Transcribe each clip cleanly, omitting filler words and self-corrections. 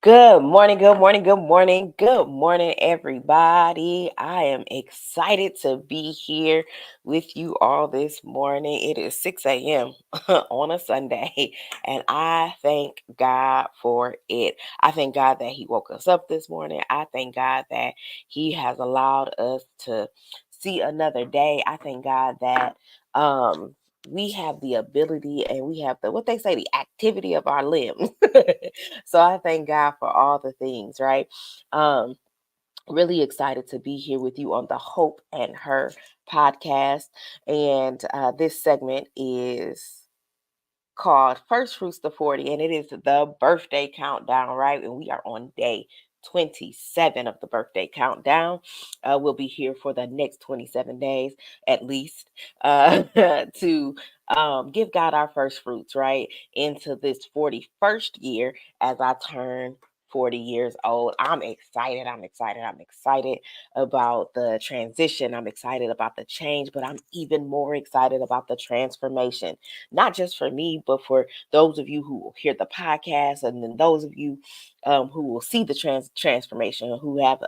Good morning, good morning, good morning, good morning, everybody. I am excited to be here with you all this morning. It is 6 a.m. on a Sunday, and I thank God for it. I thank God that He woke us up this morning. I thank God that He has allowed us to see another day. I thank God that we have the ability and we have the what they say, the activity of our limbs. So I thank God for all the things, right? Um, really excited to be here with you on the Hope and Her podcast. And this segment is called First Fruits to 40, and it is the birthday countdown, right? And we are on day 27 of the birthday countdown. We'll be here for the next 27 days at least to give God our first fruits, right? Into this 41st year as I turn 40 years old. I'm excited. I'm excited. I'm excited about the transition. I'm excited about the change, but I'm even more excited about the transformation, not just for me, but for those of you who will hear the podcast, and then those of you who will see the transformation, who have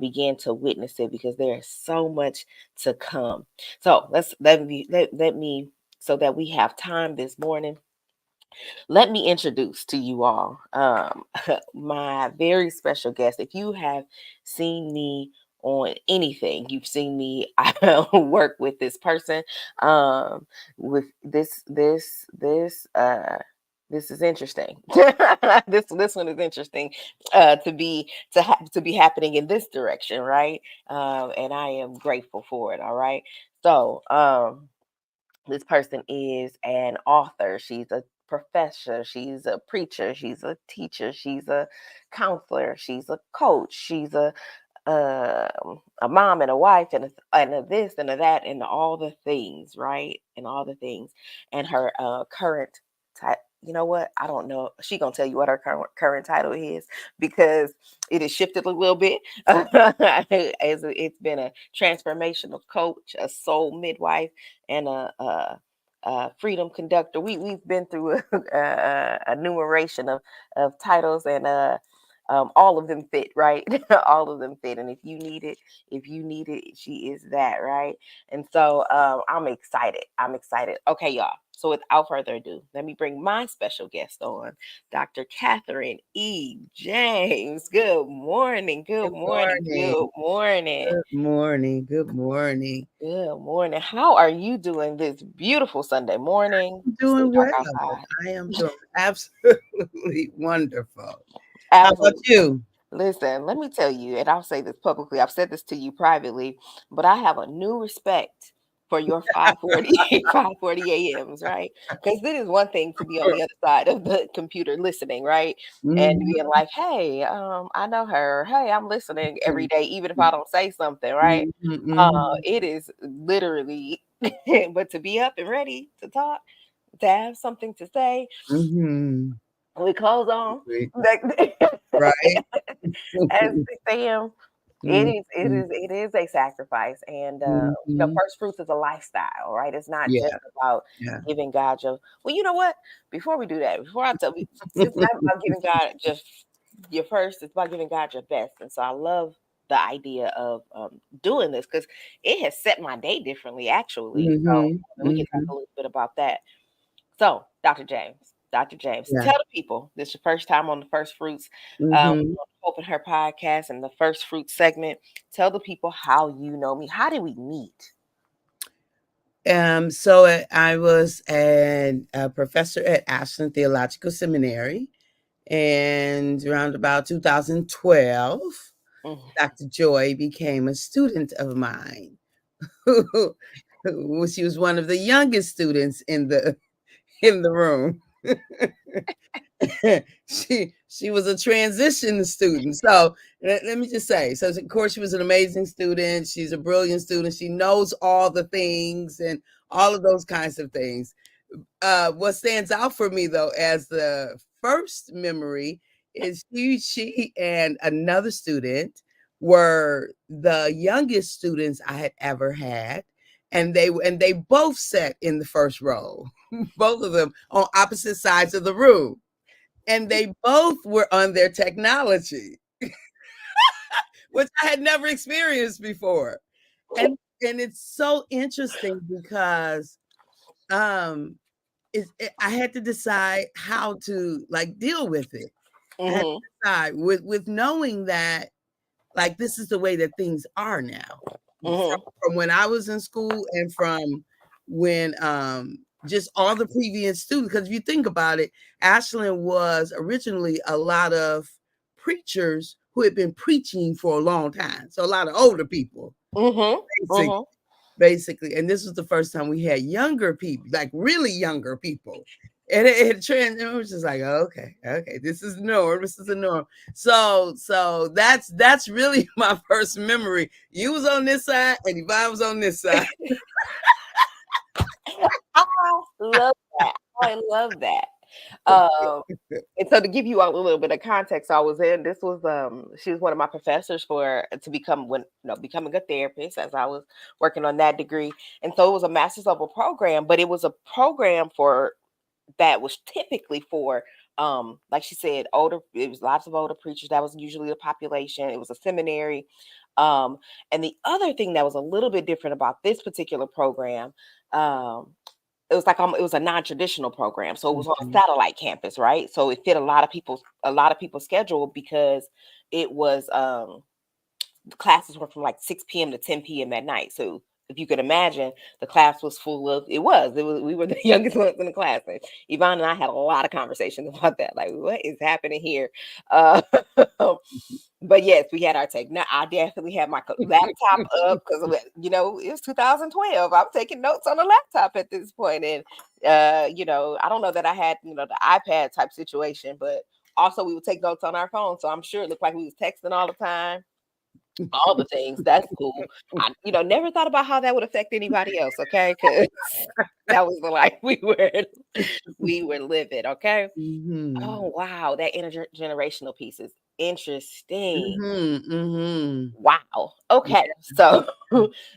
began to witness it, because there is so much to come. So let me so that we have time this morning, let me introduce to you all my very special guest. If you have seen me on anything, you've seen me work with this person. With this is interesting. This one is interesting to be happening in this direction, right? And I am grateful for it. All right. So this person is an author. She's a professor. She's a preacher. She's a teacher. She's a counselor. She's a coach. She's a mom and a wife and a this and a that and all the things, right? And all the things. And her current type. You know what? I don't know. She gonna tell you what her current title is, because it has shifted a little bit. It's been a transformational coach, a soul midwife, and a freedom conductor. We've been through a numeration of titles, and all of them fit, right? All of them fit. And if you need it, she is that, right? And so I'm excited. I'm excited. Okay, y'all. So without further ado, let me bring my special guest on, Dr. Katherine E. James. Good morning. Good Good morning. morning. Good morning. Good morning. Good morning. Good morning. How are you doing this beautiful Sunday morning? I'm Still doing dark well. outside. I am doing absolutely wonderful. How about Absolutely. you? Listen, let me tell you, and I'll say this publicly. I've said this to you privately, but I have a new respect for your 5:40 5:40 a.m.s, right? Because it is one thing to be on the other side of the computer listening, right? And Mhm, being like, hey, I know her. Hey, I'm listening every mhm, day, even if I don't say something, right? mhm, It is literally, but to be up and ready to talk, to have something to say mhm. with clothes on, Right. like, Right? at 6 a.m. It Mhm, is, it is, it is a sacrifice, and mhm. first fruits is a lifestyle, right? It's not Yeah, just about yeah. giving God your. Well, you know what? Before we do that, before I tell you, it's not about giving God just your first. It's about giving God your best, and so I love the idea of doing this, because it has set my day differently, actually. So Mhm, we can talk a mhm. little bit about that. So, Dr. James, Yeah. tell the people this is your first time on the First Fruits, Mhm. on Open Her podcast and the First Fruits segment. Tell the people how you know me. How did we meet? I was a professor at Ashland Theological Seminary, and around about 2012, Mhm. Dr. Joy became a student of mine. She was one of the youngest students in the room. She was a transition student. So let me just say, so of course she was an amazing student. She's a brilliant student. She knows all the things and all of those kinds of things. What stands out for me though as the first memory is she and another student were the youngest students I had ever had, and they both sat in the first row, both of them on opposite sides of the room. and they both were on their technology, which I had never experienced before. And it's so interesting because um I had to decide how to like deal with it. I had to Mhm. decide with knowing that like this is the way that things are now. Mhm. From when I was in school and from when just all the previous students, because if you think about it, Ashland was originally a lot of preachers who had been preaching for a long time. So a lot of older people, Mhm. basic, Mhm. basically. And this was the first time we had younger people, like really younger people. And it trans it was just like, oh, okay, okay, this is the norm. This is the norm. So that's really my first memory. You was on this side and Yvonne was on this side. I love that. I love that. Um, and so to give you all a little bit of context, I was in this was she was one of my professors for to become when becoming a therapist as I was working on that degree. And so it was a master's level program, but it was a program for that was typically for like she said, older it was lots of older preachers. That was usually the population. It was a seminary. Um, and the other thing that was a little bit different about this particular program, um, it was like it was a non-traditional program, so it was on a Mhm, satellite campus, right? So it fit a lot of people's schedule because it was the classes were from like 6 p.m. to 10 p.m. at night. So if you could imagine, the class was full of it was we were the youngest ones in the class. And Yvonne and I had a lot of conversations about that. Like, what is happening here? Uh, but yes, we had our take. Now I definitely had my laptop up because it was 2012. I'm taking notes on a laptop at this point, and I don't know that I had the iPad type situation, but also we would take notes on our phone. So I'm sure it looked like we was texting all the time, all the things. That's cool. I never thought about how that would affect anybody else. Okay, because that was the life we were living. Okay. mhm, Oh wow, that intergenerational piece is interesting. mhm, mhm. Wow. Okay. So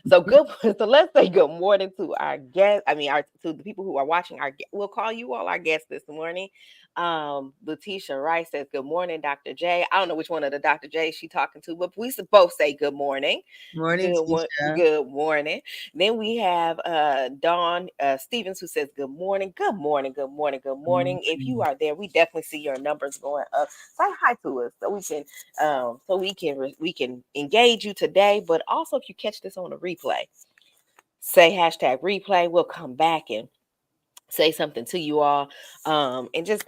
so good so let's say good morning to our guests. I mean our to the people who are watching we'll call you all our guests this morning. Letitia Rice says good morning, Dr. J. I don't know which one of the Dr. J's she talking to, but we both say good morning. Morning, teacher. Good morning. Then we have Dawn Stevens who says good morning. Good morning. Good morning. Good morning. If you Mhm. are there, we definitely see your numbers going up. Say hi to us so we can engage you today. But also if you catch this on a replay, say hashtag replay. We'll come back and say something to you all, and just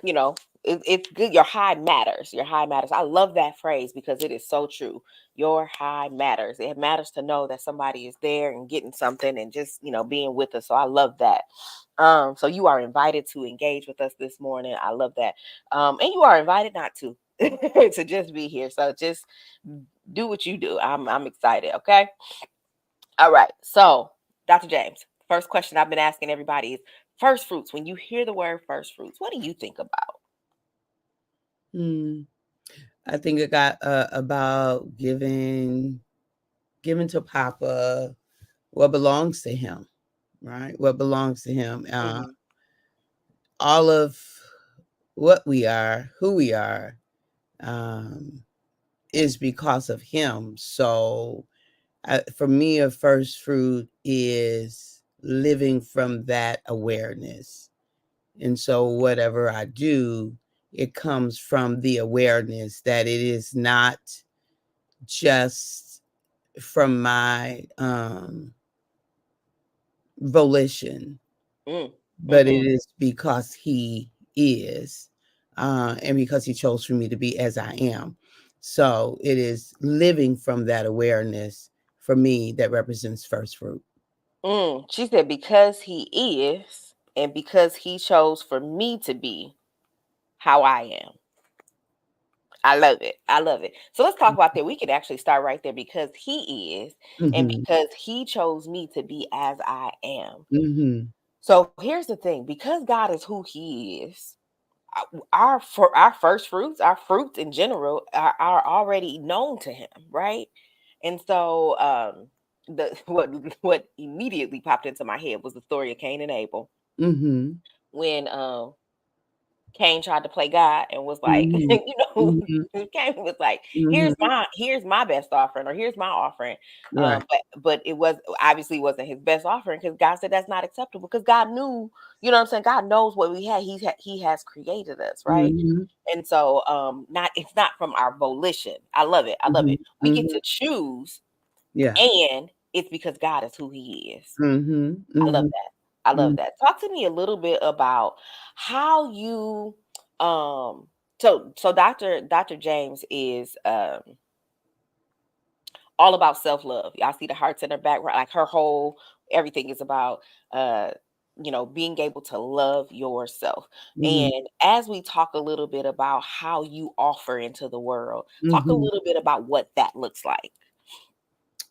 it's good. Your high matters. Your high matters. I love that phrase because it is so true. Your high matters. It matters to know that somebody is there and getting something and just being with us. So I love that. So you are invited to engage with us this morning. I love that. And you are invited not to to just be here. So just do what you do. I'm excited. Okay. All right. So, Dr. James, first question I've been asking everybody is first fruits. When you hear the word first fruits, what do you think about? Mm. I think it got about giving to Papa what belongs to him, right? What belongs to him. Hmm. All of what we are, who we are, um, is because of him. So for me, a first fruit is living from that awareness. And so, whatever I do, it comes from the awareness that it is not just from my volition, Mm, but it hmm. is because he is, and because he chose for me to be as I am. So it is living from that awareness for me that represents first fruit. She said, because he is, and because he chose for me to be how I am. I love it. I love it. So let's talk about that. We could actually start right there because he is, and Hmm. because he chose me to be as I am. Hmm. So here's the thing, because God is who he is, our first fruits, our fruits in general are already known to him, right? And so the what immediately popped into my head was the story of Cain and Abel Hmm. when Cain tried to play God and was like, Mhm. Mhm. Cain was like, Mhm. here's my best offering, or here's my offering. Right. But it was obviously wasn't his best offering, because God said that's not acceptable, because God knew, you know what I'm saying? God knows what we had. He has created us, right? Mhm. And so not it's not from our volition. I love it. I love Mhm. it. We get Mhm. to choose, Yeah. and it's because God is who he is. Mhm. I love Mhm. that. I love Mhm. that. Talk to me a little bit about how you um so Dr. James is all about self-love. Y'all see the hearts in her background, like her whole everything is about uh being able to love yourself. Mhm. And as we talk a little bit about how you offer into the world, talk a Mhm. little bit about what that looks like.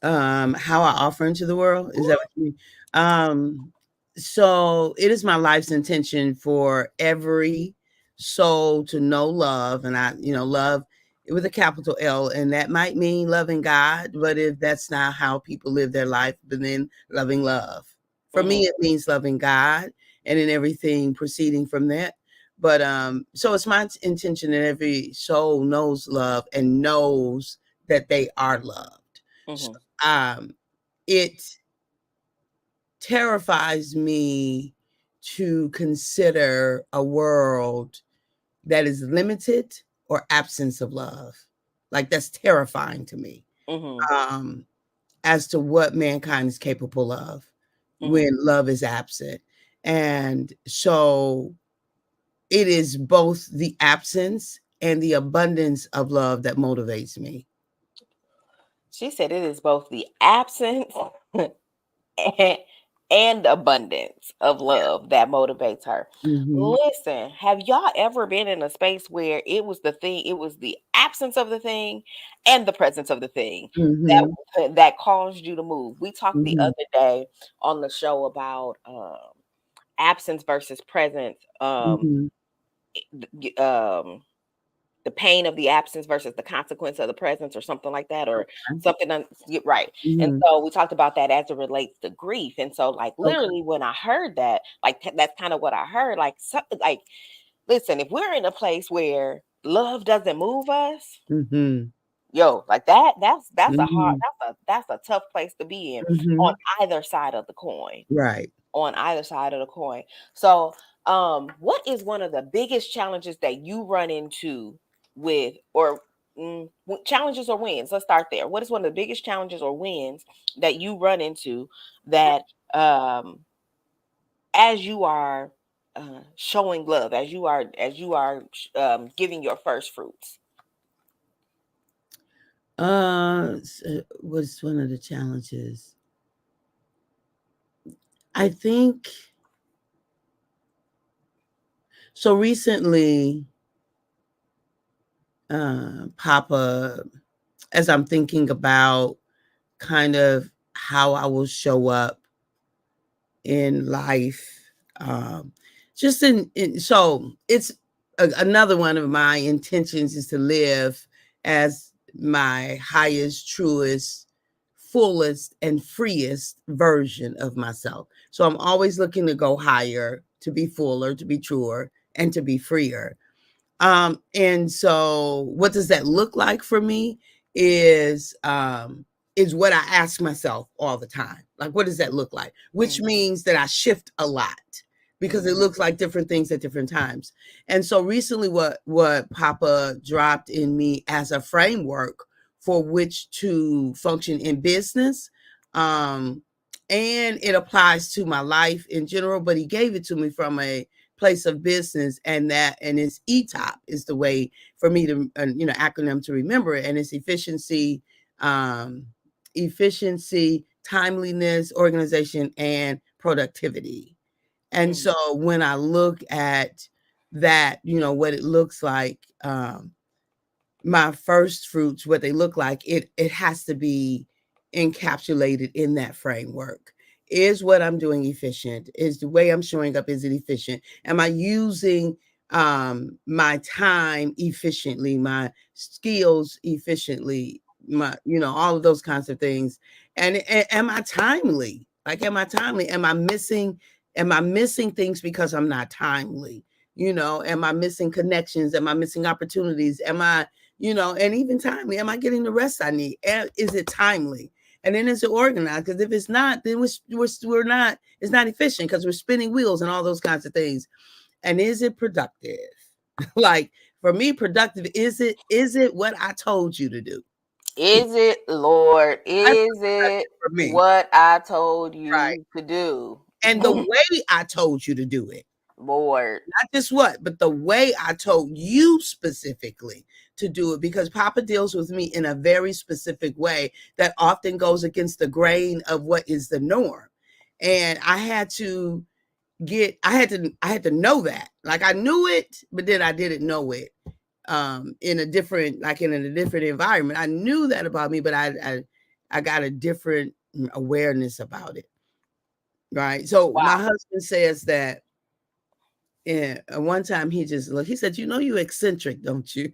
How I offer into the world, is that what you mean? So it is my life's intention for every soul to know love, and love with a capital L, and that might mean loving God, but if that's not how people live their life, but then loving love. For me, Mhm. it means loving God, and then everything proceeding from that. But so it's my intention that every soul knows love and knows that they are loved. So, Mhm. um, it terrifies me to consider a world that is limited or absence of love. Like, that's terrifying to me, Mhm. um, as to what mankind is capable of when Mhm. love is absent. And so it is both the absence and the abundance of love that motivates me. She said it is both the absence and, and abundance of love that motivates her. Mhm. Listen, have y'all ever been in a space where it was the absence of the thing and the presence of the thing Mhm. that caused you to move? We talked the Mhm. other day on the show about absence versus presence. Mhm. The pain of the absence versus the consequence of the presence, or something like that, or Okay. something right. And Mhm. so we talked about that as it relates to grief. And so, like, Okay. literally when I heard that, like, that's kind of what I heard, like, like, listen, if we're in a place where love doesn't move us, Mhm. yo, like, that's a hard, Mhm. that's a tough place to be in, on Mhm. either side of the coin. Right. On either side of the coin. So, what is one of the biggest challenges that you run into with, or challenges or wins? Let's start there. What is one of the biggest challenges or wins that you run into that, as you are showing love, as you are giving your first fruits? What's one of the challenges? I think so. Recently, Papa, as I'm thinking about kind of how I will show up in life, um, just so it's another one of my intentions is to live as my highest, truest, fullest, and freest version of myself. So I'm always looking to go higher, to be fuller, to be truer, and to be freer. And so what does that look like for me is what I ask myself all the time. Like, what does that look like? Which Mm, means that I shift a lot because mm, it looks like different things at different times. And so recently what Papa dropped in me as a framework for which to function in business, um, and it applies to my life in general, but he gave it to me from a place of business, and it's ETOP is the way for me to acronym to remember it, and it's um, efficiency, timeliness, organization, and productivity. And mm, so when I look at that, what it looks like, my first fruits, what they look like, it has to be encapsulated in that framework. Is what I'm doing efficient? Is the way I'm showing up, is it efficient? Am I using my time efficiently, my skills efficiently, my all of those kinds of things? And am I timely? Like, am I timely? Am I missing things because I'm not timely? Am I missing connections? Am I missing opportunities? Am I, and even timely, am I getting the rest I need? Is it timely? And then is it organized? Because if it's not, then we're not, it's not efficient because we're spinning wheels and all those kinds of things. And is it productive? Like for me, productive, is it what I told you to do? Is it, Lord? That's Is it for me. what I told Right. you to do? And the way I told you to do it. Lord. Not just what, but the way I told you specifically to do it, because Papa deals with me in a very specific way that often goes against the grain of what is the norm. And I had to know that. Like I knew it, but then I didn't know it. In a different, like in a different environment. I knew that about me, but I got a different awareness about it. Right. So my Wow. husband says that. Yeah, one time he just looked. He said, you eccentric, don't you?"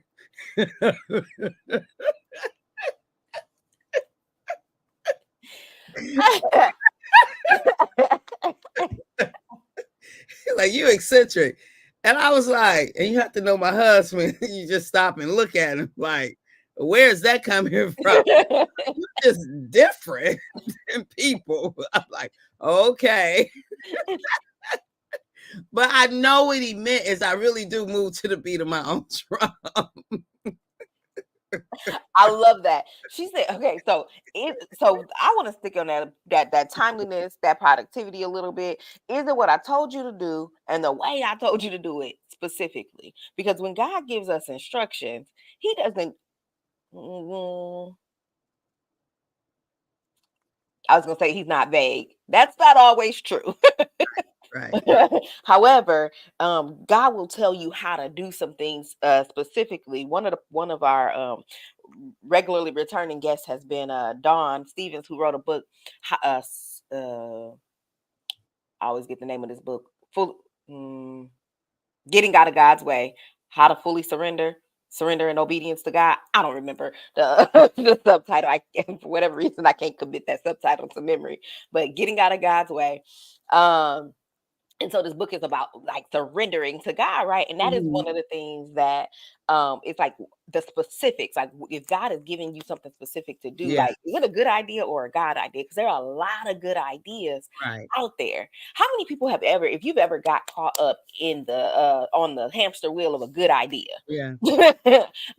Like, "You eccentric," and I was like, and you have to know my husband. You just stop and look at him like, "Where's that coming from? You just different than people." I'm like, "Okay," but I know what he meant is I really do move to the beat of my own drum. I love that. She said, okay, so I want to stick on that timeliness, that productivity a little bit. Is it what I told you to do and the way I told you to do it specifically? Because when God gives us instructions, he doesn't mm, I was gonna say he's not vague. That's not always true. Right. However, God will tell you how to do some things specifically. One of our regularly returning guests has been Dawn Stevens, who wrote a book. I always get the name of this book. Full, mm, Getting Out of God's Way: How to Fully Surrender and Obedience to God. I don't remember the the subtitle. For whatever reason I can't commit that subtitle to memory. But Getting Out of God's Way. Um, and so this book is about like surrendering to God, right? And that is Mhm. one of the things that it's like the specifics. Like if God is giving you something specific to do, Yeah. like is it a good idea or a God idea? Because there are a lot of good ideas Right. out there. How many people have ever, if you've ever got caught up in the on the hamster wheel of a good idea? Yeah.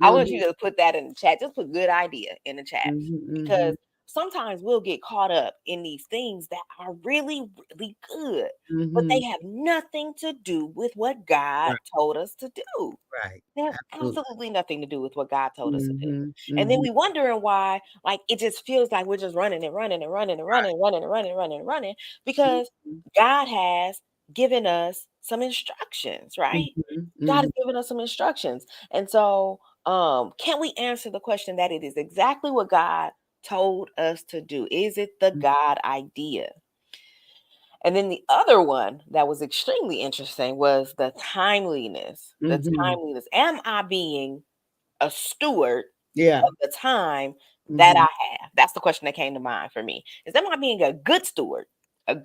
I want you Mhm. to put that in the chat. Just put good idea in the chat, Mhm. because Mhm. sometimes we'll get caught up in these things that are really, really good, but they Mhm. have nothing to do with what God Right. told us to do. Right. They have Absolutely. absolutely nothing to do with what God told us to do. Mhm. And then Mhm. we wondering why, like, it just feels like we're just running and running and running and running Right. and running and running and running and running because Mhm. God has given us some instructions, right? Mhm. God has Mhm. given us some instructions. And so, can we answer the question that it is exactly what God told us to do? Is it the God idea? And then the other one that was extremely interesting was the timeliness. The Mhm. timeliness. Am I being a steward Yeah. of the time that Mhm. I have? That's the question that came to mind for me. Is am I being a good steward of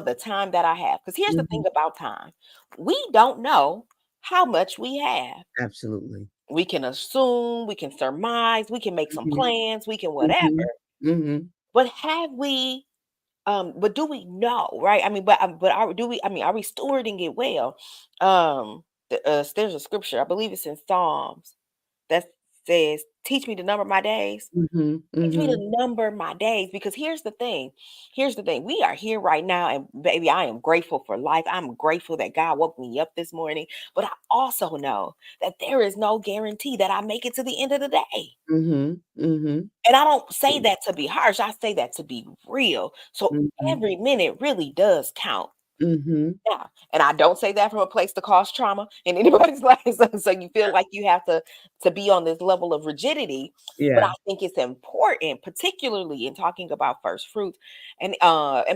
the time that I have? Because here's the thing Mhm. about time: we don't know how much we have. Absolutely. We can assume, we can surmise, we can make some Mhm. plans, we can whatever. Mhm. Mhm. But have we but do we know, right? I mean, but are do we? I mean, are we stewarding it well? There's a scripture, I believe it's in Psalms, that says, "Teach me to number my days." Mhm. Teach me to Mhm. number my days, because here's the thing. Here's the thing. We are here right now, and baby, I am grateful for life. I'm grateful that God woke me up this morning. But I also know that there is no guarantee that I make it to the end of the day. Mhm. Mhm. And I don't say that to be harsh. I say that to be real. So Mhm. every minute really does count. Mhm. Yeah, and I don't say that from a place to cause trauma in anybody's life, so you feel like you have to be on this level of rigidity, but I Yeah. think it's important, particularly in talking about first fruits, and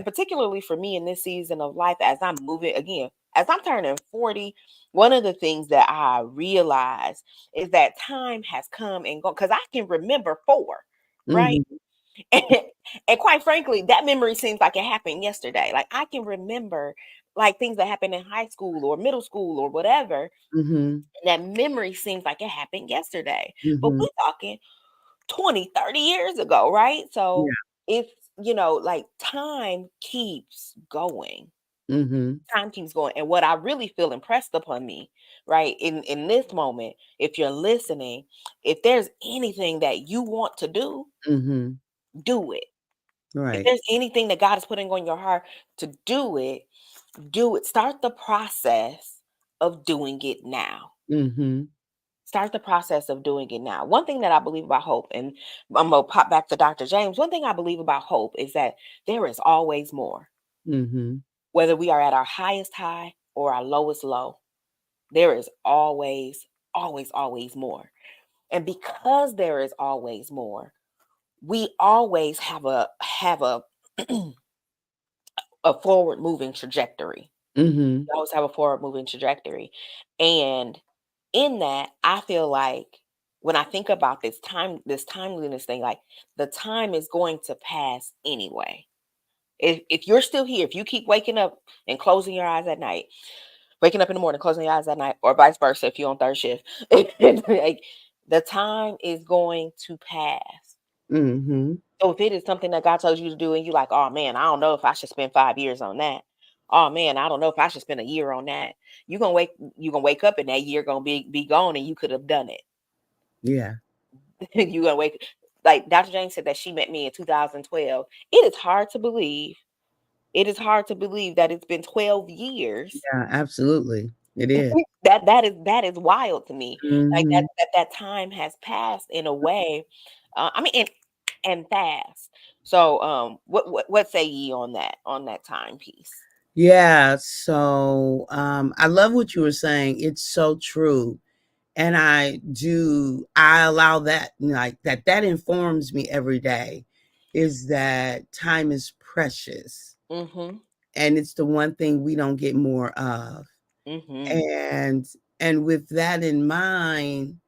particularly for me in this season of life as I'm moving again, as I'm turning 40. One of the things that I realize is that time has come and gone because I can remember 4, right? Mhm. And, and quite frankly, that memory seems like it happened yesterday. Like I can remember. like things that happened in high school or middle school or whatever. Mhm. That memory seems like it happened yesterday, but Mhm. we're talking 20, 30 years ago, right? So Yeah. it's, like time keeps going. Mhm. Time keeps going. And what I really feel impressed upon me, right, in this moment, if you're listening, if there's anything that you want to Mhm. do it. If Right. there's anything that God is putting on your heart to do it, do it. Start the process of doing it now. Mhm. Start the process of doing it now. One thing that I believe about hope, and I'm going to pop back to Dr. James. One thing I believe about hope is that there is always more. Mhm. Whether we are at our highest high or our lowest low, there is always, always, always more. And because there is always more, we always have a a forward moving trajectory. Mhm. We always have a forward moving trajectory. And in that, I feel like when I think about this timeliness thing, like the time is going to pass anyway. If you're still here, if you keep waking up and closing your eyes at night, waking up in the morning, closing your eyes at night, or vice versa if you're on third shift, like the time is going to pass. Mhm. So if it is something that God tells you to do and you're like, oh man, I don't know if I should spend 5 years on that. Oh man, I don't know if I should spend a year on that. You're gonna wake up and that year gonna be gone and you could have done it. Yeah. You're gonna wake like Dr. James said that she met me in 2012. It is hard to believe. It is hard to believe that it's been 12 years. Yeah, absolutely. It is. That is wild to me. Like that Mhm. that that time has passed in a way. I mean, and fast. So, what say ye on that time piece? Yeah, so, I love what you were saying. It's so true, and I allow that, like, that informs me every day, is that time is precious, Mm-hmm. and it's the one thing we don't get more of, Mm-hmm. and with that in mind,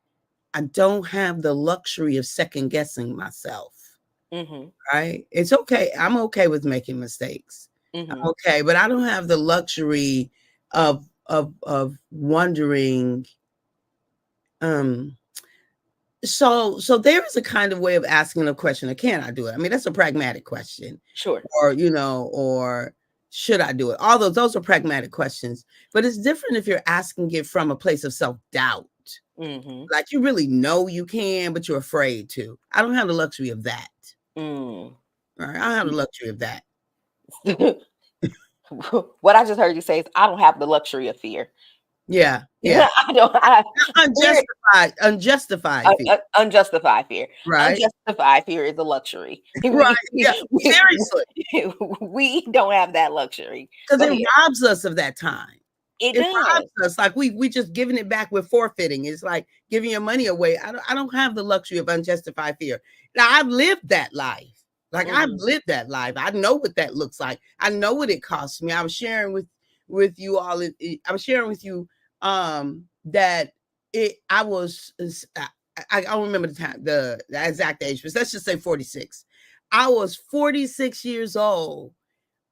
I don't have the luxury of second guessing myself, Mm-hmm. right? It's okay. I'm okay with making mistakes. Mm-hmm. I'm okay, but I don't have the luxury of wondering. Um, so there is a kind of way of asking a question. Or can I do it? I mean, that's a pragmatic question, Sure. or or should I do it? All those are pragmatic questions. But it's different if you're asking it from a place of self doubt. Mm-hmm. Like you really know you can, but you're afraid to. I don't have the luxury of that. Mm. All right, I don't have the luxury of that. What I just heard you say is, I don't have the luxury of fear. Yeah, yeah. I don't. Fear, Unjustified fear, unjustified fear. right? Unjustified fear is a luxury. Right. We, Yeah. Seriously, we don't have that luxury. because Go it ahead. robs us of that time. It It does. robs us, like, we just giving it back, we're forfeiting. It's like giving your money away. I don't have the luxury of unjustified fear. Now, I've lived that life. Like, I've Mhm. lived that life. I know what that looks like. I know what it costs me. I was sharing with you all, I was sharing with you, that I was, I don't remember the exact age, but let's just say 46. I was 46 years old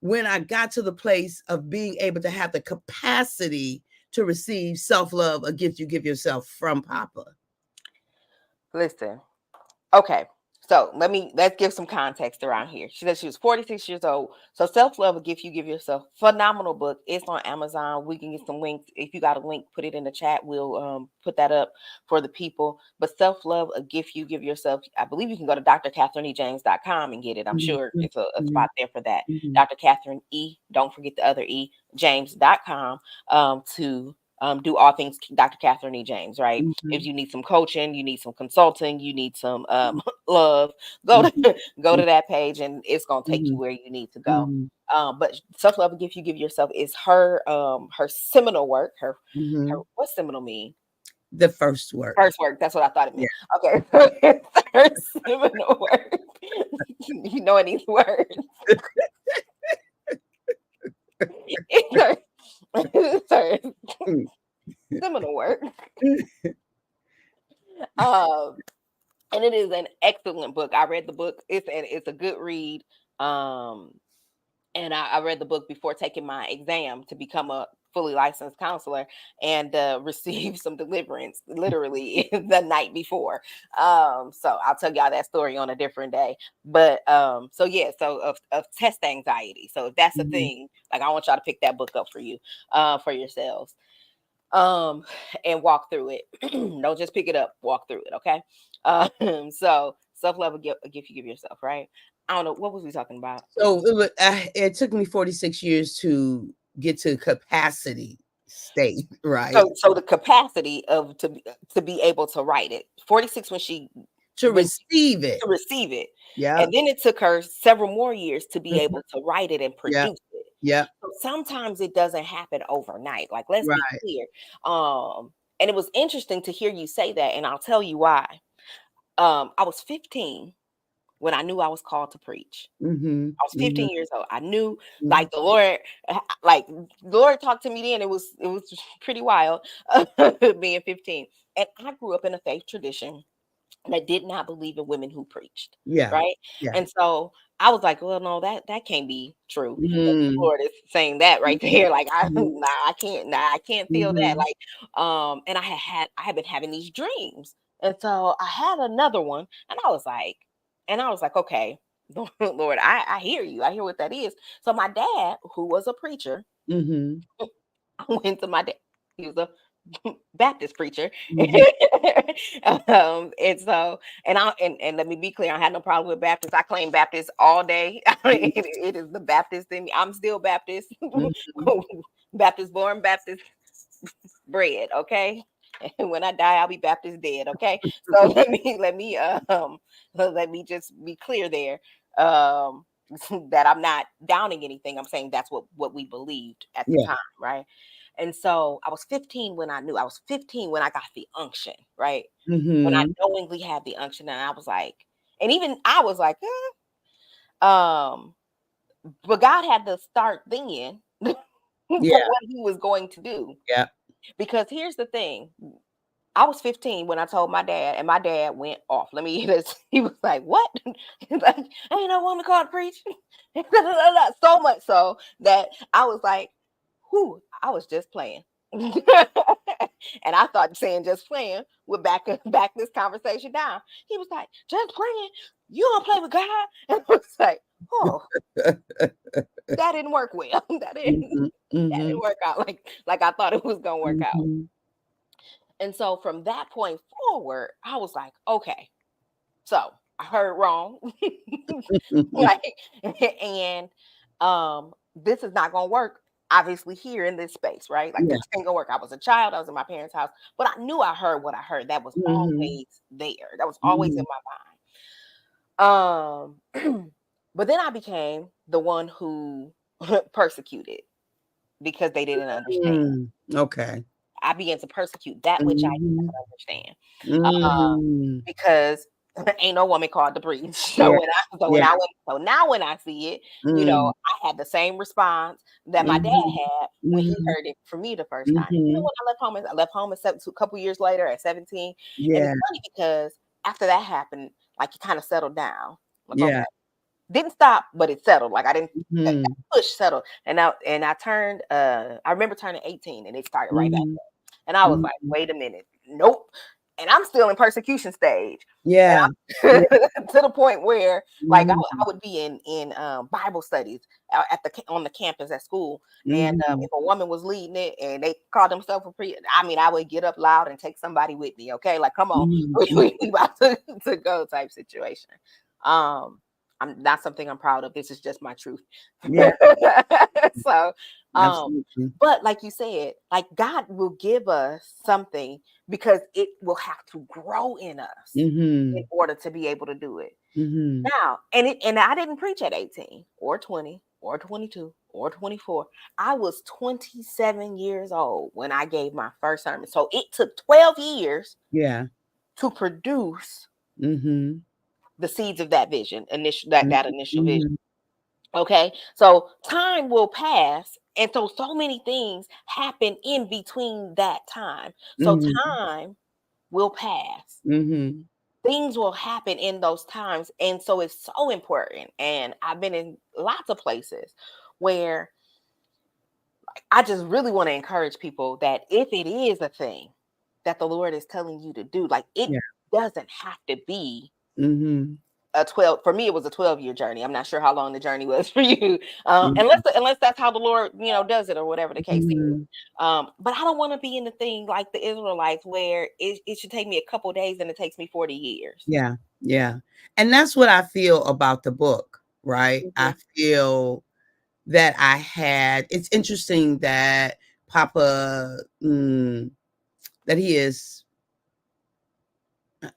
when I got to the place of being able to have the capacity to receive self-love, a gift you give yourself from Papa. Listen. Okay. So let's give some context around here. She said she was 46 years old. So Self Love, a gift you give yourself. Phenomenal book. It's on Amazon. We can get some links. If you got a link, put it in the chat. We'll put that up for the people. But Self Love, a gift you give yourself. I believe you can go to drkatherinejames.com and get it. I'm Mhm, sure it's a mhm, spot there for that. mhm, Dr. Catherine E. Don't forget the other E. James.com to do all things Dr. Catherine E. James, right? If mhm, you need some coaching, you need some consulting, you need some love, go mhm, to go to that page and it's gonna take you mhm, where you need to go. mhm, But self love gift you give yourself is her seminal work. Her mhm. what seminal mean? The first word. First work. That's what I thought it Yeah. meant. Okay, it's her seminal work. You know these words. It's her, it's her Mm. seminal work. Um, and it is an excellent book. I read the book. It's a good read. Um, and I read the book before taking my exam to become a fully licensed counselor, and received some deliverance literally the night before. So I'll tell y'all that story on a different day. But so yeah, so of test anxiety. So if that's a Mhm. thing, like I want y'all to pick that book up for you, for yourselves, um, and walk through it. Don't just pick it up, walk through it. Okay. So self love, a gift you give yourself, right? I don't know what was we talking about. So it took me 46 years to get to capacity state, right? So the capacity of to be able to write it. 46 To when receive it. to receive it. Yeah. And then it took her several more years to be Mhm. able to write it and Yeah. produce it. Yeah. So sometimes it doesn't happen overnight. Like let's be Right. clear. And it was interesting to hear you say that, and I'll tell you why. I was 15 when I knew I was called to preach. Mhm. I was Mhm. 15 years old. I knew, Mhm. like, like the Lord talked to me then. It was pretty wild, being 15. And I grew up in a faith tradition that did not believe in women who preached, Yeah. right? Yeah. And so I was like, well, no, that can't be true. That the Mhm. Lord is saying that right there. Like, Mhm. nah, I can't feel that. Mhm. Like, and I had been having these dreams. And so I had another one, and I was like, okay, Lord, I hear you. I hear what that is. So my dad, who was a preacher, Mhm. went to my dad. He was a Baptist preacher. Mhm. And so, and let me be clear, I had no problem with Baptists. I claim Baptist all day. It is the Baptist in me. I'm still Baptist. Mhm. Baptist born, Baptist bred, okay? And when I die, I'll be Baptist dead, okay? So let me just be clear there. Um that I'm not downing anything. I'm saying that's what we believed at the Yeah. time, right? And so I was 15 when I was 15 when I got the unction, right? When I Mhm. knowingly had the unction, and I was like, and even I was like, um, but God had to start then for Yeah. what He was going to do. Yeah. Because here's the thing, I was 15 when I told my dad, and my dad went off. Let me hear this. He was like, "What?" He's like, "Ain't no woman called to preach." So much so that I was like, "Who?" I was just playing, and I thought saying "just playing" would back this conversation down. He was like, "Just playing? You don't play with God?" And I was like, "Oh, that didn't work well. Mhm. That Mhm. didn't work out like I thought it was gonna work out." Mhm. And so from that point forward, I was like, okay, so I heard wrong. Mhm. Like, and this is not gonna work, obviously, here in this space, right? Like Yeah. this ain't gonna work. I was a child, I was in my parents' house, but I knew I heard what I heard. That was Mhm. always there. That was always in Mhm. my mind. But then I became the one who persecuted because they didn't understand. Mm. Okay. I began to persecute that which I did Mhm. not understand. Uh, Mm. because ain't no woman called to preach. Yeah. When Yeah. I went, so now when I see it, Mm. I had the same response that my dad Mhm. had when he Mhm. heard it from me the first time. Even Mhm. when I left home a couple years later at 17. And Yeah. it's funny because after that happened, like it kind of settled down. Like, okay, Yeah. didn't stop, but it settled. Like I didn't that Mhm. push settled. And I turned I remember turning 18 and it started right back Mhm. up. And I was like, Mhm. wait a minute, nope. And I'm still in persecution stage. And Yeah. I'm Yeah. to the point where like I Mhm. would be in Bible studies on the campus at school. And Mhm. if a woman was leading it and they called themselves a pre, I mean, I would get up loud and take somebody with me. Okay, like come on, Mhm. we about to go type situation. Um, I'm not something I'm proud of. This is just my truth. Yeah. So, um, Absolutely. but like you said, like God will give us something because it will have to grow in us in Mhm. order to be able to do it. Mhm. Now, and I didn't preach at 18 or 20 or 22 or 24. I was 27 years old when I gave my first sermon. So it took 12 years Yeah. to produce Mhm. the seeds of that vision, that initial vision. Mhm. Okay. So time will pass. And so many things happen in between that time. So Mhm. time will pass. Mhm. Things will happen in those times. And so it's so important. And I've been in lots of places where I just really want to encourage people that if it is a thing that the Lord is telling you to do, like it Yeah. doesn't have to be Mhm. a 12. For me it was a 12-year journey. I'm not sure how long the journey was for you, Mhm. unless that's how the Lord, does it, or whatever the case is. Mhm. But I don't want to be in the thing like the Israelites where it should take me a couple days and it takes me 40 years. Yeah. Yeah. And that's what I feel about the book, right? I Hmm. feel that I had it's interesting that Papa, that he is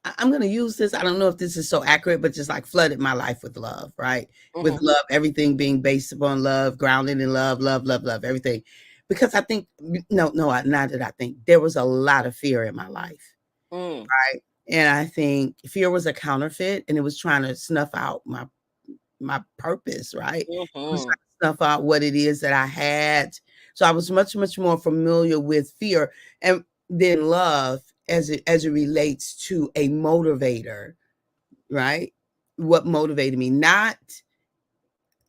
I'm going to use this. I don't know if this is so accurate, but just like flooded my life with love, right? With Hmm. love, everything being based upon love, grounded in love, love, love, love, everything. Because I think, no, no, not that I think, there was a lot of fear in my life, Mm. right? And I think fear was a counterfeit and it was trying to snuff out my purpose, right? It was Hmm. trying to snuff out what it is that I had. So I was much, much more familiar with fear and then love as it relates to a motivator, right? What motivated me? Not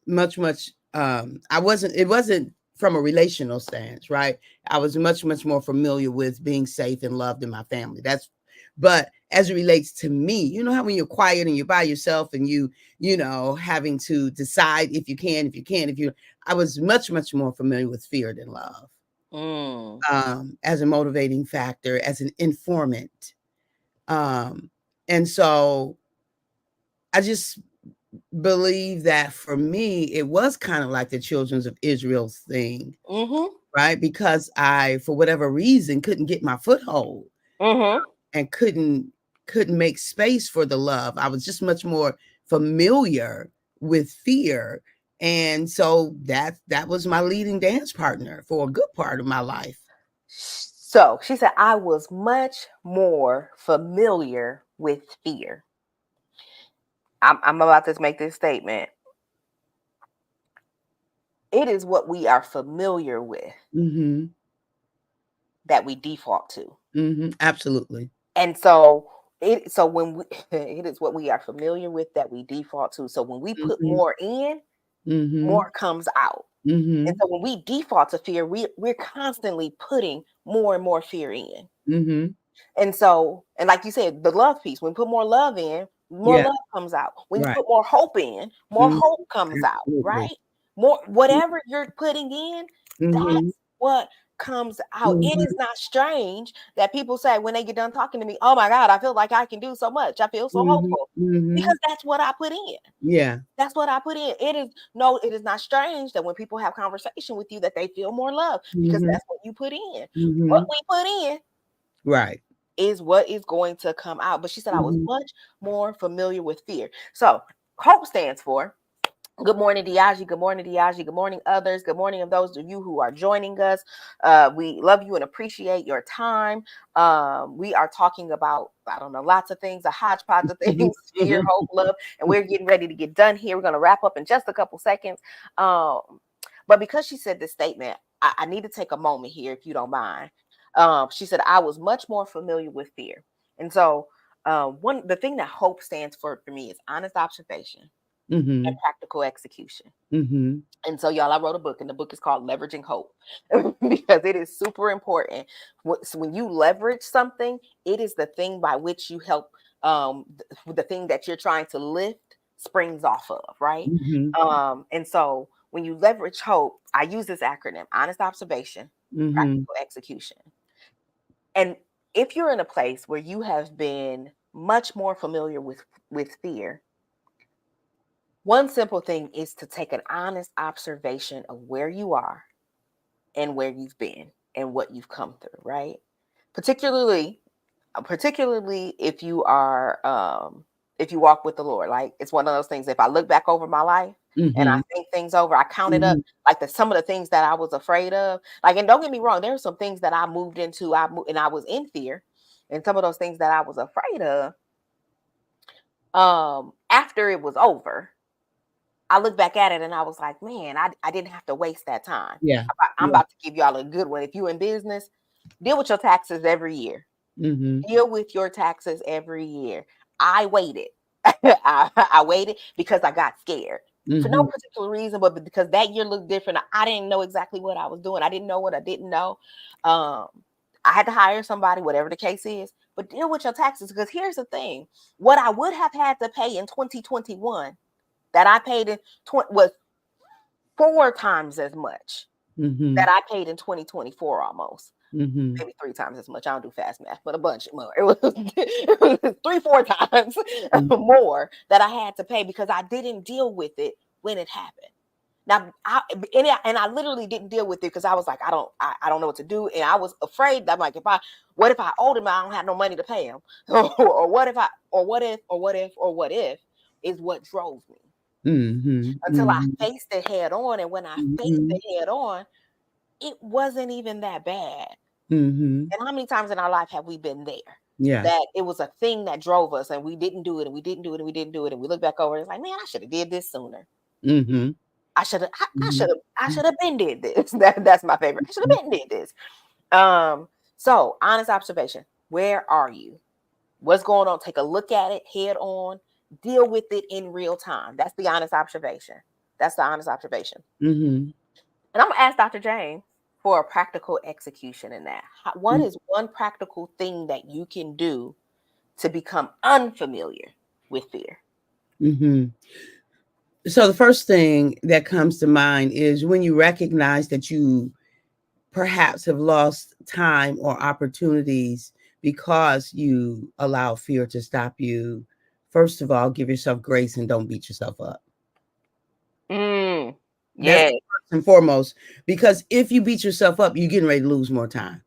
much, much. I wasn't. It wasn't from a relational stance, right? I was much, much more familiar with being safe and loved in my family. That's, but as it relates to me, you know how when you're quiet and you're by yourself and having to decide if you can, if you can't, if you. I was much, much more familiar with fear than love, Mm. as a motivating factor, as an informant, um, and so I just believe that for me, it was kind of like the children of Israel's thing, Mhm. right? Because I, for whatever reason, couldn't get my foothold Mhm. and couldn't make space for the love. I was just much more familiar with fear. And so that was my leading dance partner for a good part of my life. So she said, I was much more familiar with fear. I'm about to make this statement. It is what we are familiar with Mhm. that we default to. Mhm. Absolutely. And so when we it is what we are familiar with that we default to. So when we put Mhm. more in, Mhm. more comes out. And Mhm. so when we default to fear, we're constantly putting more and more fear in. Mhm. And so, and like you said, the love piece, when we put more love in, more Yeah. love comes out. When you Right. put more hope in, more Mhm. hope comes out, Absolutely. right? More, whatever you're putting in, Mhm. that's what comes out. It is Mhm. not strange that people say when they get done talking to me, oh my God, I feel like I can do so much. I feel so Mhm. hopeful. Mhm. Because that's what I put in. Yeah. That's what I put in. It is not strange that when people have conversation with you that they feel more love because Mhm. that's what you put in. What Mhm. we put in Right. is what is going to come out. But she said I was Mhm. much more familiar with fear. So hope stands for good morning, Diaji. Good morning, Diaji. Good morning, others. Good morning of those of you who are joining us. We love you and appreciate your time. We are talking about, I don't know, lots of things, a hodgepodge of Mhm. things, fear, hope, love, and we're getting ready to get done here. We're going to wrap up in just a couple seconds. Um, but because she said this statement, I need to take a moment here, if you don't mind. She said, I was much more familiar with fear. And so, the thing that hope stands for me is honest observation and Mhm. practical execution. Mhm. And so, y'all, I wrote a book, and the book is called Leveraging Hope because it is super important. So when you leverage something, it is the thing by which you help the thing that you're trying to lift springs off of, right? Mhm. And so, when you leverage hope, I use this acronym: honest observation, Mhm. practical execution. And if you're in a place where you have been much more familiar with fear, one simple thing is to take an honest observation of where you are and where you've been and what you've come through, right? Particularly, particularly if you walk with the Lord. Like it's one of those things. If I look back over my life and I Mhm. think things over, I count it up Mhm. like some of the things that I was afraid of. Like, and don't get me wrong, there are some things that I moved into. And I was in fear, and some of those things that I was afraid of. After it was over, I look back at it and I was like, man, I didn't have to waste that time. Yeah. I'm Yeah. about to give y'all a good one. If you in business, deal with your taxes every year. Mhm. Deal with your taxes every year. I waited. I waited because I got scared. for no Mhm. particular reason, but because that year looked different. I didn't know exactly what I was doing. I didn't know what I didn't know. Um, I had to hire somebody, whatever the case is, but deal with your taxes. Because here's the thing: what I would have had to pay in 2021 that I paid in was 4 times as much that Mhm. I paid in 2024 almost. Mhm. Maybe 3 times as much. I don't do fast math, but a bunch more. It was 3, 4 times Mhm. more that I had to pay because I didn't deal with it when it happened. Now, I literally didn't deal with it because I was like, I don't know what to do, and I was afraid that I'm like, what if I owed him, I don't have no money to pay him, or what if what if is what drove me Mhm. until I Mhm. faced it head on, and when I faced Mhm. it head on, it wasn't even that bad. Mhm. And how many times in our life have we been there? Yeah. That it was a thing that drove us and we didn't do it and we didn't do it and we didn't do it. And we look back over and it's like, man, I should have did this sooner. Mhm. I Mhm. should have I should have been did this. That's my favorite. I should Mhm. have been did this. So honest observation. Where are you? What's going on? Take a look at it head on, deal with it in real time. That's the honest observation. That's the honest observation. Mhm. And I'm gonna ask Dr. James for a practical execution in that. What is one practical thing that you can do to become unfamiliar with fear? Mhm. So the first thing that comes to mind is when you recognize that you perhaps have lost time or opportunities because you allow fear to stop you. First of all, give yourself grace and don't beat yourself up. Mm, That's yeah. first and foremost, because if you beat yourself up, you're getting ready to lose more time.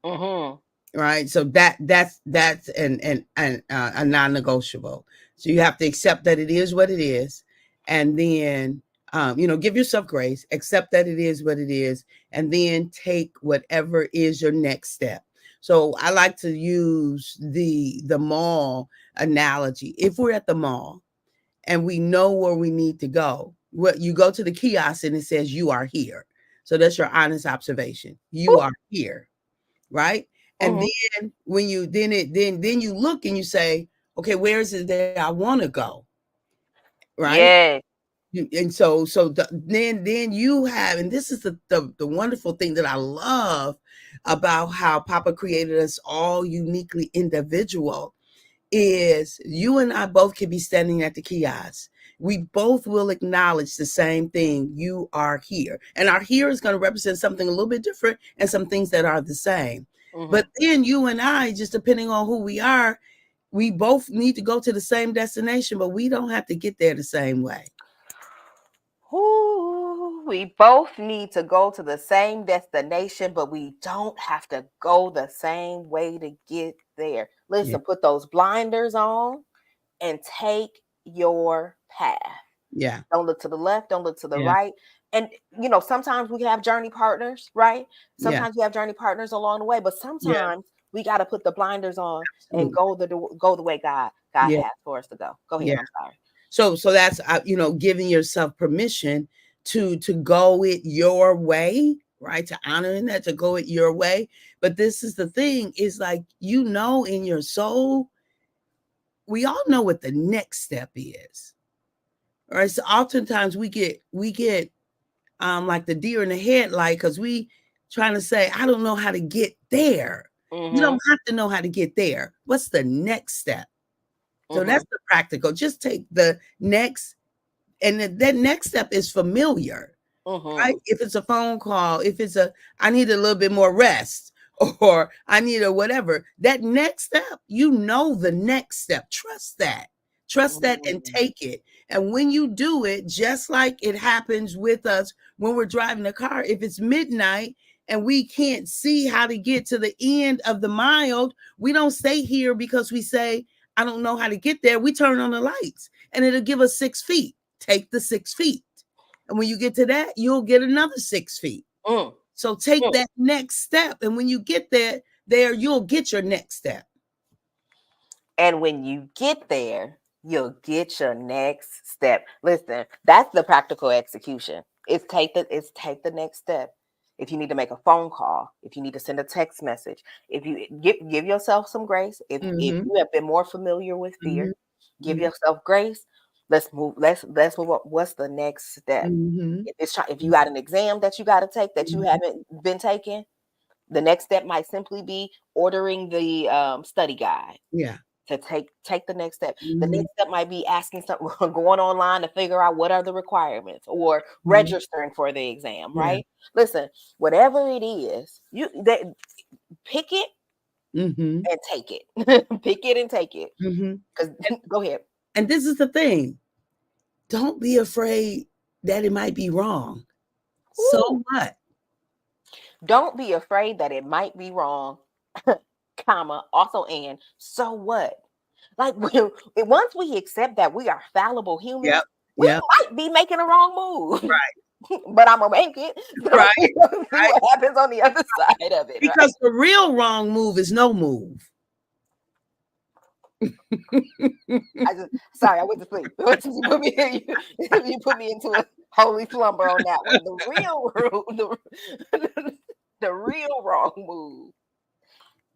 Mm-hmm. Right, so that's a non-negotiable. So you have to accept that it is what it is, and then give yourself grace, accept that it is what it is, and then take whatever is your next step. So I like to use the mall analogy. If we're at the mall and we know where we need to go, what you go to the kiosk and it says you are here. So that's your honest observation. You are here, right? And Mm-hmm. then when you then you look and you say, okay, where is it that I want to go, right? Yeah. And then you have, and this is the wonderful thing that I love about how Papa created us all uniquely individual is you and I both could be standing at the kiosk. We both will acknowledge the same thing. You are here. And our here is going to represent something a little bit different and some things that are the same. Mm-hmm. But then you and I, just depending on who we are, we both need to go to the same destination, but we don't have to get there the same way. Ooh, we both need to go to the same destination, but we don't have to go the same way to get there. Yeah. Listen, put those blinders on and take your path. Yeah. Don't look to the left, don't look to the Yeah. right. And sometimes we have journey partners, right? Yeah. Sometimes we have journey partners along the way, but Yeah. sometimes we got to put the blinders on and Absolutely. go the way God Yeah. has for us to go. Go ahead. Yeah. I'm sorry. So that's giving yourself permission to go it your way, right? To honoring that, to go it your way. But this is the thing, is like, in your soul, we all know what the next step is. All right. So oftentimes we get like the deer in the headlight because we trying to say, I don't know how to get there. You Mhm. don't have to know how to get there. What's the next step? So Mhm. that's the practical. Just take the next, and that next step is familiar, right? Mhm. If it's a phone call, if it's I need a little bit more rest, or I need a whatever, that next step, the next step. Trust that and Mhm. take it. And when you do it, just like it happens with us when we're driving a car, if it's midnight and we can't see how to get to the end of the mile, we don't stay here because we say, I don't know how to get there. We turn on the lights and it'll give us 6 feet. Take the 6 feet. And when you get to that, you'll get another 6 feet. Mm. So take Mm. that next step. And when you get there, you'll get your next step. And when you get there, you'll get your next step. Listen, that's the practical execution. It's take the next step. If you need to make a phone call, if you need to send a text message, if you give yourself some grace, if Mm-hmm. you have been more familiar with fear, Mm-hmm. give yourself grace. Let's move on. What's the next step? Mhm. If you got an exam that you got to take that you Mhm. haven't been taking, the next step might simply be ordering the study guide Yeah. to take the next step. The Mhm. next step might be asking something, going online to figure out what are the requirements, or Mhm. registering for the exam. Yeah. Right? Listen, whatever it is, pick it Mhm. and take it. Pick it and take it. Mhm. Because go ahead. And this is the thing. Don't be afraid that it might be wrong. So Ooh, what? don't be afraid that it might be wrong, comma, also, and so what? Like, once we accept that we are fallible humans, Yep. we Yep. might be making a wrong move. Right. But I'm gonna make it. So Right. we're gonna see Right. what happens on the other side of it, right? Because the real wrong move is no move. I just sorry, I went to sleep. You put me into a holy slumber on that one. The real the real wrong move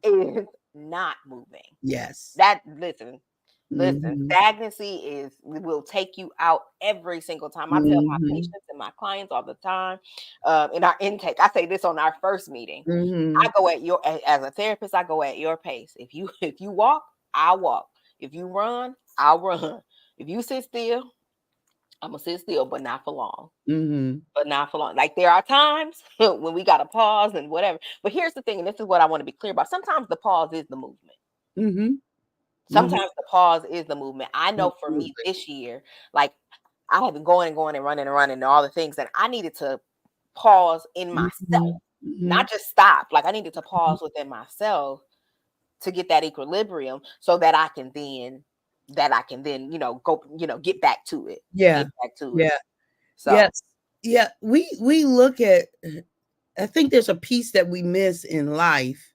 is not moving. Yes. That listen, Mhm. stagnancy will take you out every single time. I tell my Mhm. patients and my clients all the time, in our intake. I say this on our first meeting. I Mhm. go at your as a therapist. I go at your pace. If you walk, I'll walk. If you run, I'll run. If you sit still, I'm gonna sit still, but not for long. Mhm. But not for long. Like, there are times when we gotta pause and whatever. But here's the thing, and this is what I want to be clear about. Sometimes the pause is the movement. Mhm. Mhm. Sometimes the pause is the movement. I know for me Absolutely. this year, like, I have been going and going and running and running and all the things, and I needed to pause in myself, Mhm. Mhm. not just stop. Like, I needed to pause within myself to get that equilibrium, so that I can then, go, get back to it. Get Yeah. back to it. Yeah. So, Yes. Yeah. We look at I think there's a piece that we miss in life.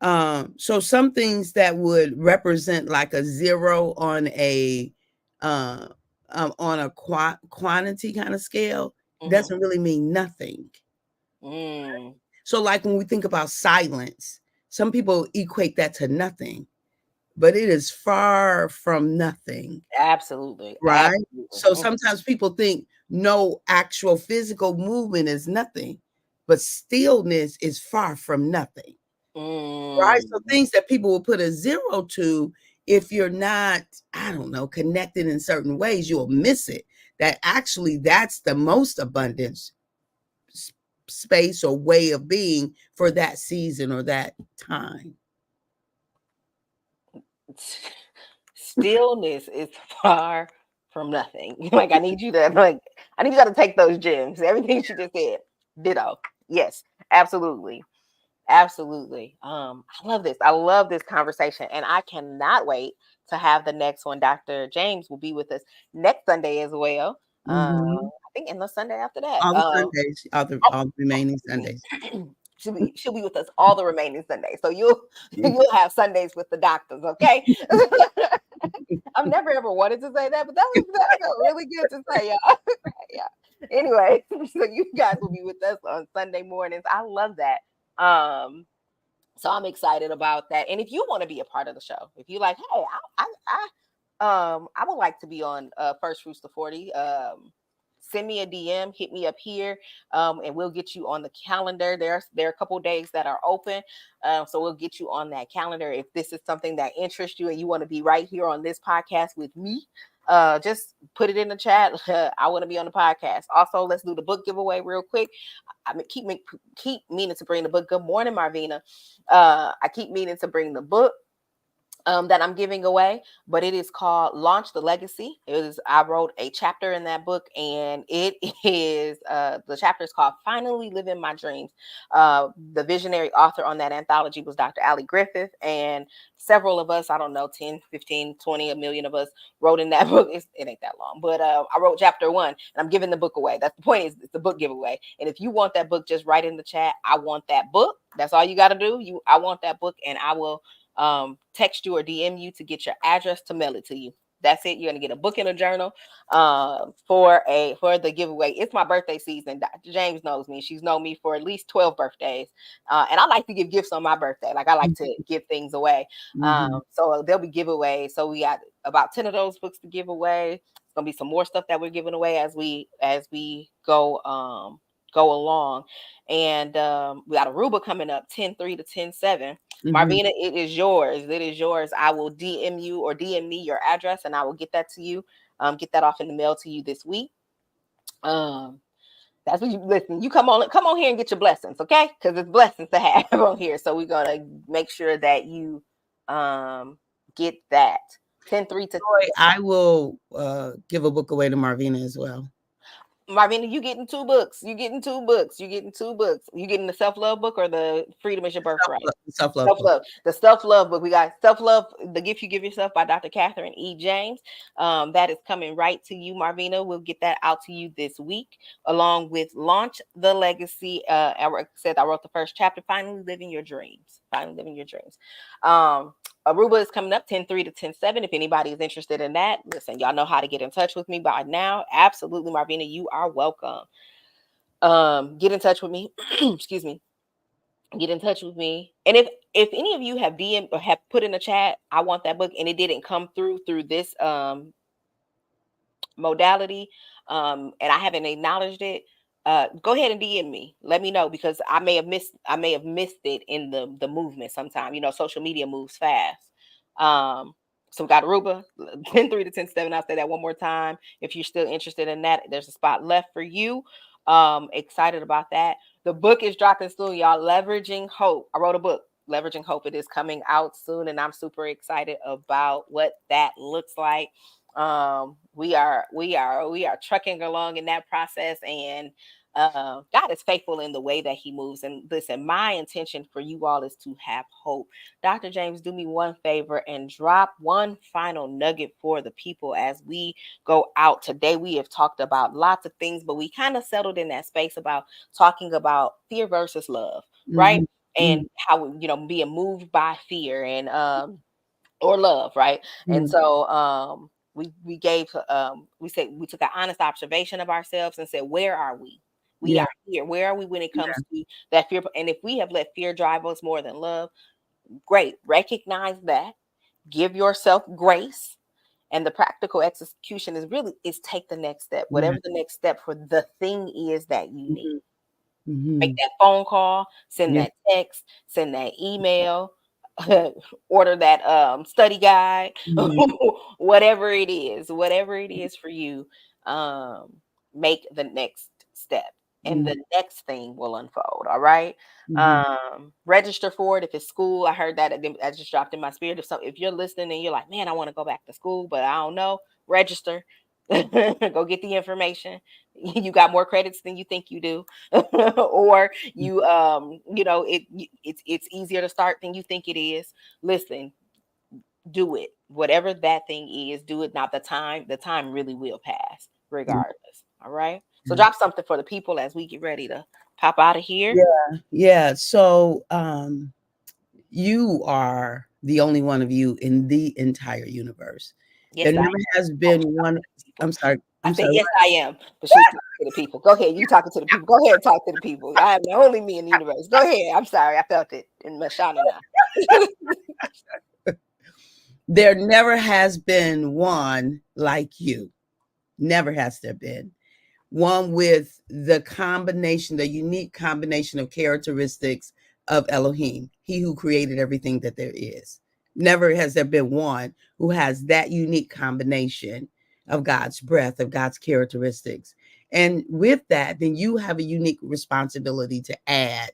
So some things that would represent like a zero uh, on a quantity kind of scale mhm. doesn't really mean nothing. Mm, So, like when we think about silence, some people equate that to nothing, but it is far from nothing, absolutely, right? absolutely. So sometimes people think no actual physical movement is nothing, but stillness is far from nothing. Right? So Mm. things that people will put a zero to, if you're not, I don't know, connected in certain ways, you'll miss it. That actually that's the most abundance s- space or way of being for that season or that time. Stillness is far from nothing. Like, I need you to take those gems. Everything she just said. Ditto. Yes, absolutely. Absolutely. I love this. I love this conversation, and I cannot wait to have the next one. Dr. James will be with us next Sunday as well. Mhm. I think, in the Sunday after that. All the Sundays, Oh, all the remaining excuse me. Sundays. She'll be with us all the remaining Sundays. So you'll Mm. you'll have Sundays with the doctors, okay? I've never ever wanted to say that, but that felt really good to say, y'all. Yeah. Anyway, so you guys will be with us on Sunday mornings. I love that. So I'm excited about that. And if you want to be a part of the show, if you like, hey, I would like to be on First Fruits to 40. Send me a DM, hit me up here, and we'll get you on the calendar. There are a couple days that are open, so we'll get you on that calendar. If this is something that interests you and you want to be right here on this podcast with me, just put it in the chat. I want to be on the podcast. Also, let's do the book giveaway real quick. I mean, keep meaning to bring the book. Good morning, Marvina. I keep meaning to bring the book that I'm giving away, but it is called Launch the Legacy. I wrote a chapter in that book, and it is the chapter is called Finally Living My Dreams. The visionary author on that anthology was Dr. Ali Griffith, and several of us, I don't know, 10, 15, 20, a million of us wrote in that book. It ain't that long, but I wrote chapter one, and I'm giving the book away. That's the point, is it's the book giveaway. And if you want that book, just write in the chat, I want that book. That's all you got to do. I want that book, and I will text you or DM you to get your address to mail it to you. That's it. You're gonna get a book and a journal for the giveaway. It's my birthday season. Dr. James knows me. She's known me for at least 12 birthdays, and I like to give gifts on my birthday. Like, I like to give things away. Mhm. So there'll be giveaways. So we got about 10 of those books to give away. It's gonna be some more stuff that we're giving away as we go along. And we got Aruba coming up 10-3 to 10-7. Mhm. Marvina, it is yours. It is yours. I will DM you or DM me your address and I will get that to you. Get that off in the mail to you this week. Um, that's what you listen. You come on here and get your blessings, okay? Because it's blessings to have on here. So we're gonna make sure that you get that 10-3 to Joy, I will give a book away to Marvina as well. Marvina, you getting two books. You getting two books. You getting two books. You getting the self love book or the freedom is your birthright? Self love Self book. love. The self love book. We got self love. The gift you give yourself by Dr. Katherine E. James. That is coming right to you, Marvina. We'll get that out to you this week, along with Launch the Legacy. I wrote the first chapter. Finally living your dreams. Finally living your dreams. Aruba is coming up 10-3 to 10-7. If anybody is interested in that, listen, y'all know how to get in touch with me by now. Absolutely, Marvina, you are welcome. Get in touch with me. Excuse me. Get in touch with me. And if any of you have DM or have put in a chat, I want that book, and it didn't come through this modality, and I haven't acknowledged it, go ahead and DM me. Let me know because I may have missed it in the movement sometime. Social media moves fast. Um, so we got Aruba 10-3 to 10-7. I'll say that one more time. If you're still interested in that, there's a spot left for you. Excited about that. The book is dropping soon, y'all. Leveraging Hope. I wrote a book. Leveraging Hope. It is coming out soon, and I'm super excited about what that looks like. We are trucking along in that process, and God is faithful in the way that He moves. And listen, my intention for you all is to have hope. Dr. James, do me one favor and drop one final nugget for the people as we go out today. We have talked about lots of things, but we kind of settled in that space about talking about fear versus love, right? Mhm. And Mhm. how being moved by fear and or love, right? And Mhm. so we said we took an honest observation of ourselves and said, where are we? We Yeah. are here. Where are we when it Yeah. comes to that fear? And if we have let fear drive us more than love, great. Recognize that. Give yourself grace. And the practical execution is take the next step, Yeah. whatever the next step for the thing is that you need. Mhm. Make Mhm. that phone call, send Yeah. that text, send that email, order that study guide, Mhm. whatever it is for you, um, make the next step and Mhm. the next thing will unfold. All right. Mhm. Register for it if it's school. I heard that I just dropped in my spirit. If you're listening and you're like, man, I want to go back to school, but I don't know, register. Go get the information. You got more credits than you think you do. Or it's easier to start than you think it is. Listen, do it, whatever that thing is, do it. Now the time really will pass Yeah. regardless. All right, so Yeah. drop something for the people as we get ready to pop out of here. Yeah. Yeah. So, you are the only one of you in the entire universe. Yes, There I never am. has I was been talking one. to the people. I'm sorry. I I'm said sorry. yes, I am, but she was talking to the people. Go ahead, you talking to the people. Go ahead and talk to the people. I am the only me in the universe. Go ahead. I'm sorry, I felt it in my shana now. There never has been one like you. Never has there been. One with the combination, the unique combination of characteristics of Elohim, he who created everything that there is. Never has there been one who has that unique combination of God's breath, of God's characteristics. And with that, then you have a unique responsibility to add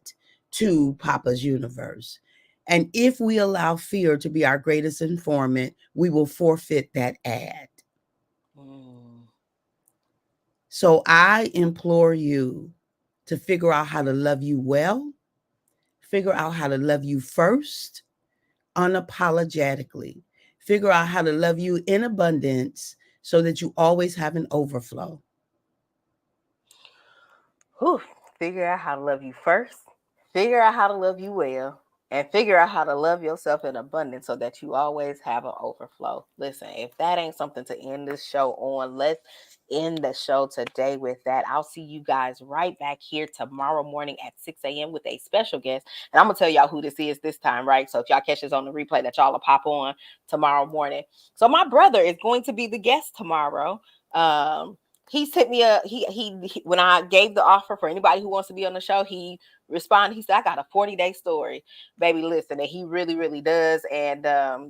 to Papa's universe. And if we allow fear to be our greatest informant, we will forfeit that add. Mm. So I implore you to figure out how to love you well, figure out how to love you first, unapologetically, figure out how to love you in abundance so that you always have an overflow. Whew. Figure out how to love you first. Figure out how to love you well, and figure out how to love yourself in abundance so that you always have an overflow. Listen, if that ain't something to end this show on, let's end the show today with that. I'll see you guys right back here tomorrow morning at 6 a.m. with a special guest. And I'm going to tell y'all who this is this time, right? So if y'all catch this on the replay, that y'all will pop on tomorrow morning. So my brother is going to be the guest tomorrow. He sent me when I gave the offer for anybody who wants to be on the show, he responded. He said, I got a 40-day story, baby. Listen, and he really, really does. And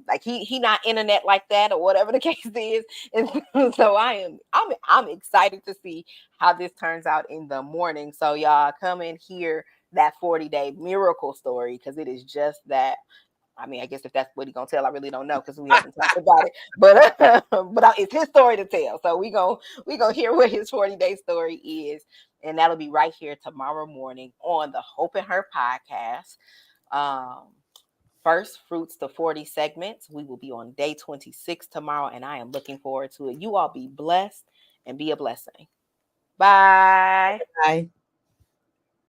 like he not internet like that or whatever the case is. And so I'm excited to see how this turns out in the morning. So y'all come and hear that 40-day miracle story, because it is just that. I mean, I guess if that's what he's gonna tell, I really don't know, because we haven't talked about it. But it's his story to tell. So we gonna hear what his 40-day story is, and that'll be right here tomorrow morning on the Hope and Her podcast. Um, First fruits to 40 segments. We will be on day 26 tomorrow, and I am looking forward to it. You all be blessed and be a blessing. Bye. Bye.